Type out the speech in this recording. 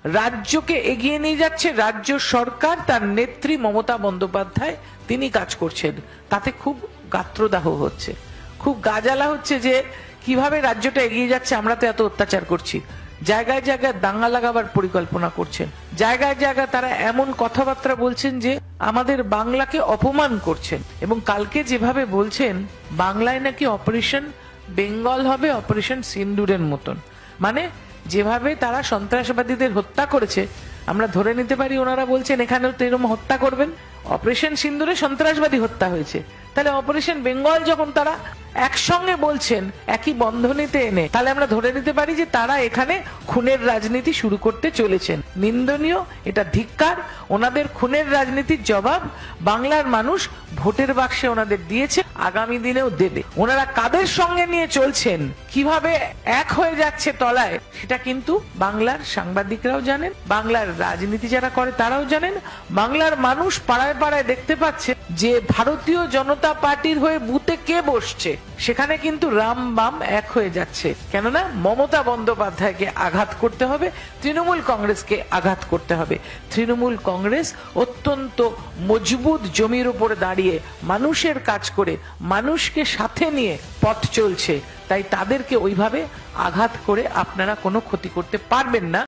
রাজ্যকে এগিয়ে নিয়ে যাচ্ছে রাজ্য সরকার, তার নেত্রী মমতা বন্দ্যোপাধ্যায় তিনি কাজ করছেন। তাতে খুব গাত্রদাহ হচ্ছে, খুব গাজালা হচ্ছে যে কিভাবে রাজ্যটা এগিয়ে যাচ্ছে, আমরা তো এত অত্যাচার করছি। জায়গায় জায়গায় দাঙ্গা লাগাবার পরিকল্পনা করছেন, জায়গায় জায়গায় তারা এমন কথাবার্তা বলছেন যে আমাদের বাংলাকে অপমান করছেন। এবং কালকে যেভাবে বলছেন বাংলায় নাকি অপারেশন বেঙ্গল হবে অপারেশন সিন্দুরের মতন, মানে যেভাবে তারা সন্ত্রাসবাদীদের হত্যা করেছে আমরা ধরে নিতে পারি ওনারা বলছেন এখানেও তো এরকম হত্যা করবেন। অপারেশন সিন্দুরে সন্ত্রাসবাদী হত্যা হয়েছে, তাহলে অপারেশন বেঙ্গল যখন তারা একসঙ্গে বলছেন একই বন্ধনীতে এনে, তাহলে আমরা ধরে নিতে পারি যে তারা এখানে খুনের রাজনীতি শুরু করতে চলেছেন। নিন্দনীয়, এটা ধিক্কার। ওনাদের খুনের রাজনীতির জবাব বাংলার মানুষ ভোটের বাক্সে ওনাদের দিয়েছে, আগামী দিনেও দেবে। ওনারা কাদের সঙ্গে নিয়ে চলছেন, কিভাবে এক হয়ে যাচ্ছে তলায়, সেটা কিন্তু বাংলার সাংবাদিকরাও জানেন, বাংলার রাজনীতি যারা করে তারাও জানেন। বাংলার মানুষ পাড়ায় পাড়ায় দেখতে পাচ্ছে যে ভারতীয় জনতা পার্টির হয়ে বুথে কে বসছে, সেখানে কিন্তু রাম বাম এক হয়ে যাচ্ছে। কেননা মমতা বন্দ্যোপাধ্যায়কে আঘাত করতে হবে, তৃণমূল কংগ্রেসকে আঘাত করতে হবে। তৃণমূল কংগ্রেস অত্যন্ত মজবুত জমির উপরে দাঁড়িয়ে মানুষের কাজ করে মানুষকে সাথে নিয়ে পথ চলছে, তাই তাদেরকে ওইভাবে আঘাত করে আপনারা কোনো ক্ষতি করতে পারবেন না।